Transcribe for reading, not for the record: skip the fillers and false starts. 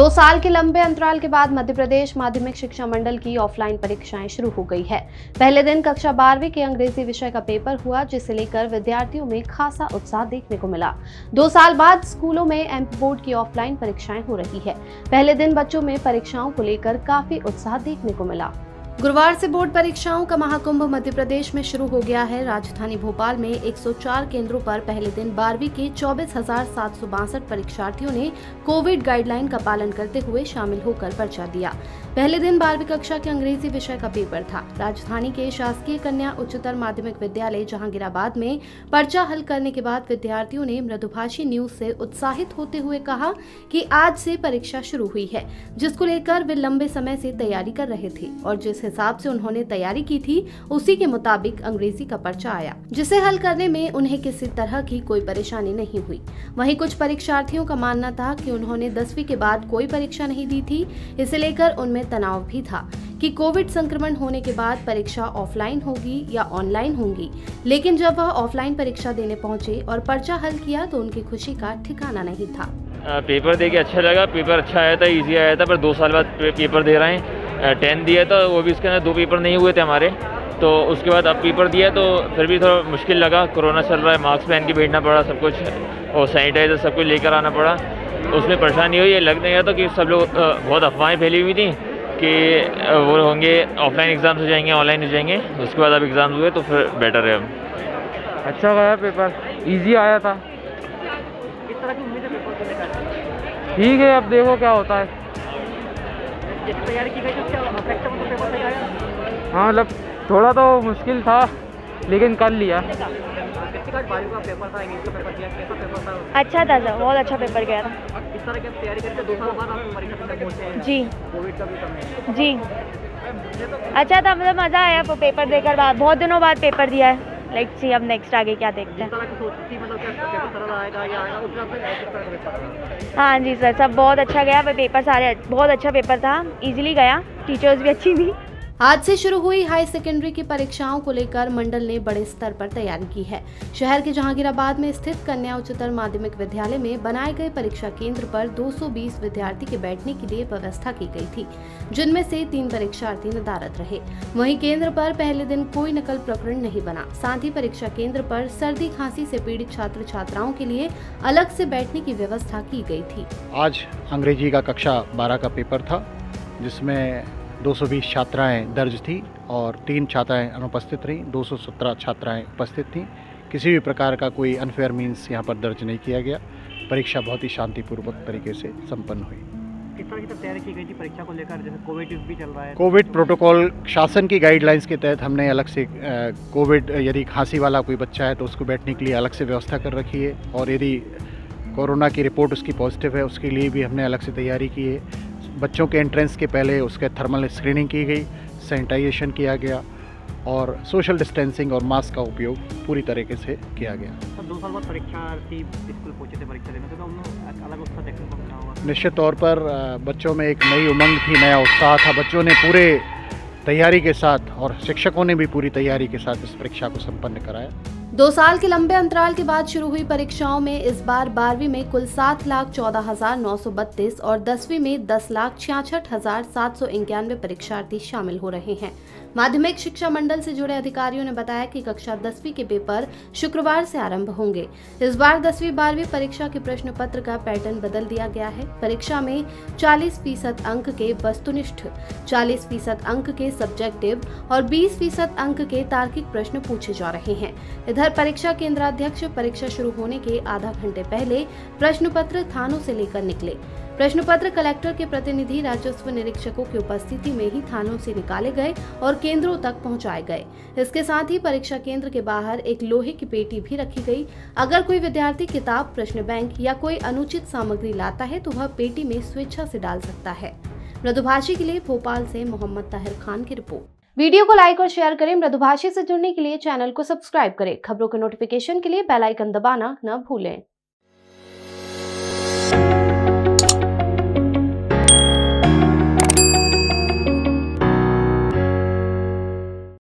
2 साल के लंबे अंतराल के बाद मध्य प्रदेश माध्यमिक शिक्षा मंडल की ऑफलाइन परीक्षाएं शुरू हो गई है। पहले दिन कक्षा 12वीं के अंग्रेजी विषय का पेपर हुआ, जिसे लेकर विद्यार्थियों में खासा उत्साह देखने को मिला। 2 साल बाद स्कूलों में एमपी बोर्ड की ऑफलाइन परीक्षाएं हो रही है। पहले दिन बच्चों में परीक्षाओं को लेकर काफी उत्साह देखने को मिला। गुरुवार से बोर्ड परीक्षाओं का महाकुंभ मध्य प्रदेश में शुरू हो गया है। राजधानी भोपाल में 104 केंद्रों पर पहले दिन 12वीं के 24,762 परीक्षार्थियों ने कोविड गाइडलाइन का पालन करते हुए शामिल होकर पर्चा दिया। पहले दिन 12वीं कक्षा के अंग्रेजी विषय का पेपर था। राजधानी के शासकीय कन्या उच्चतर माध्यमिक विद्यालय जहांगीराबाद में पर्चा हल करने के बाद विद्यार्थियों ने मृदुभाषी न्यूज से उत्साहित होते हुए कहा कि आज से परीक्षा शुरू हुई है, जिसको लेकर वे लंबे समय से तैयारी कर रहे थे और जिस हिसाब से उन्होंने तैयारी की थी उसी के मुताबिक अंग्रेजी का पर्चा आया, जिसे हल करने में उन्हें किसी तरह की कोई परेशानी नहीं हुई। वहीं कुछ परीक्षार्थियों का मानना था कि उन्होंने 10वीं के बाद कोई परीक्षा नहीं दी थी, इसे लेकर उनमें तनाव भी था कि कोविड संक्रमण होने के बाद परीक्षा ऑफलाइन होगी या ऑनलाइन होंगी। लेकिन जब वह ऑफलाइन परीक्षा देने पहुंचे और पर्चा हल किया तो उनकी खुशी का ठिकाना नहीं था। पेपर दे के अच्छा लगा। पेपर अच्छा आया था, इजी आया था, पर 2 साल बाद पेपर दे रहे हैं। 10 दिया था, वो भी इसके अंदर 2 पेपर नहीं हुए थे हमारे, तो उसके बाद अब पेपर दिया तो फिर भी थोड़ा मुश्किल लगा। कोरोना चल रहा है, मास्क पहन के बैठना पड़ा सब कुछ, और सैनिटाइजर सब कुछ लेकर आना पड़ा। उसमें परेशानी हुई। ये लग नहीं रहा था कि सब लोग बहुत अफवाहें फैली हुई थी कि वो होंगे ऑफलाइन एग्ज़ाम्स हो जाएंगे, ऑनलाइन हो जाएंगे। उसके बाद अब एग्ज़ाम्स हुए तो फिर बेटर है। अब अच्छा गया पेपर, इजी आया था। किस तरह की उम्मीद है पेपर को लेकर? ठीक है, अब देखो क्या होता है। जैसे तैयारी की गई थी, क्या अफेक्ट तो पेपर सही आया? हाँ, मतलब थोड़ा तो मुश्किल था लेकिन कर लिया। का पेपर था, इंग्लिश का पेपर दिया, कैसा पेपर था? अच्छा था सर, बहुत अच्छा पेपर गया था। किस तरह की तैयारी करके 2 साल बाद आप परीक्षा देने पहुंचे हैं? जी, कोविड का भी समय जी अच्छा था, मतलब मज़ा आया पेपर देकर। बाद बहुत दिनों बाद पेपर दिया है। लेट्स सी अब नेक्स्ट आगे क्या देखते हैं। जिस तरह की सोच थी, मतलब क्या पेपर सरल आएगा या आएगा, उस तरह से किस तरह का पेपर था? हाँ जी सर, सब बहुत अच्छा गया। पेपर सारे बहुत अच्छा पेपर था, इजीली गया। टीचर्स भी अच्छी थी। आज से शुरू हुई हाई सेकेंडरी की परीक्षाओं को लेकर मंडल ने बड़े स्तर पर तैयारी की है। शहर के जहांगीराबाद में स्थित कन्या उच्चतर माध्यमिक विद्यालय में बनाए गए परीक्षा केंद्र पर 220 विद्यार्थी के बैठने के लिए व्यवस्था की गई थी, जिनमें से 3 परीक्षार्थी नदारद रहे। वहीं केंद्र पर पहले दिन कोई नकल प्रकरण नहीं बना। साथ ही परीक्षा केंद्र पर सर्दी खांसी से पीड़ित छात्र छात्राओं के लिए अलग से बैठने की व्यवस्था की गई थी। आज अंग्रेजी का कक्षा 12 का पेपर था, जिसमें 220 छात्राएं दर्ज थी और 3 छात्राएं अनुपस्थित रहीं। 217 छात्राएं उपस्थित थीं। किसी भी प्रकार का कोई अनफेयर मीन्स यहां पर दर्ज नहीं किया गया। परीक्षा बहुत ही शांतिपूर्वक तरीके से संपन्न हुई। किस तरह की तैयारी की गई थी परीक्षा को लेकर? जैसे कोविड भी चल रहा है, कोविड प्रोटोकॉल शासन की गाइडलाइंस के तहत हमने अलग से कोविड यदि खांसी वाला कोई बच्चा है तो उसको बैठने के लिए अलग से व्यवस्था कर रखी है, और यदि कोरोना की रिपोर्ट उसकी पॉजिटिव है उसके लिए भी हमने अलग से तैयारी की है। बच्चों के एंट्रेंस के पहले उसके थर्मल स्क्रीनिंग की गई, सैनिटाइजेशन किया गया और सोशल डिस्टेंसिंग और मास्क का उपयोग पूरी तरीके से किया गया। 2 साल बाद परीक्षार्थी स्कूल पहुंचे थे परीक्षा देने, तो उन्होंने अलग उत्साह देखने को मिला होगा। निश्चित तौर पर बच्चों में एक नई उमंग थी, नया उत्साह था। बच्चों ने पूरे तैयारी के साथ और शिक्षकों ने भी पूरी तैयारी के साथ इस परीक्षा को संपन्न कराया। 2 साल के लंबे अंतराल के बाद शुरू हुई परीक्षाओं में इस बार 12वीं में कुल 7,14,932 और 10वीं में 10,66,791 परीक्षार्थी शामिल हो रहे हैं। माध्यमिक शिक्षा मंडल से जुड़े अधिकारियों ने बताया कि कक्षा 10वीं के पेपर शुक्रवार से आरंभ होंगे। इस बार 10वीं 12वीं परीक्षा के प्रश्न पत्र का पैटर्न बदल दिया गया है। परीक्षा में 40% अंक के वस्तुनिष्ठ, 40% अंक के सब्जेक्टिव और 20% अंक के तार्किक प्रश्न पूछे जा रहे हैं। इधर परीक्षा केंद्राध्यक्ष परीक्षा शुरू होने के आधा घंटे पहले प्रश्न पत्र थानों से लेकर निकले। प्रश्न पत्र कलेक्टर के प्रतिनिधि राजस्व निरीक्षकों की उपस्थिति में ही थानों से निकाले गए और केंद्रों तक पहुंचाए गए। इसके साथ ही परीक्षा केंद्र के बाहर एक लोहे की पेटी भी रखी गई। अगर कोई विद्यार्थी किताब, प्रश्न बैंक या कोई अनुचित सामग्री लाता है तो वह पेटी में स्वेच्छा से डाल सकता है। मृदुभाषी के लिए भोपाल से मोहम्मद ताहिर खान की रिपोर्ट। वीडियो को लाइक और शेयर करें। मृदुभाषी से जुड़ने के लिए चैनल को सब्सक्राइब करें। खबरों के नोटिफिकेशन के लिए बेल आइकन दबाना न भूलें।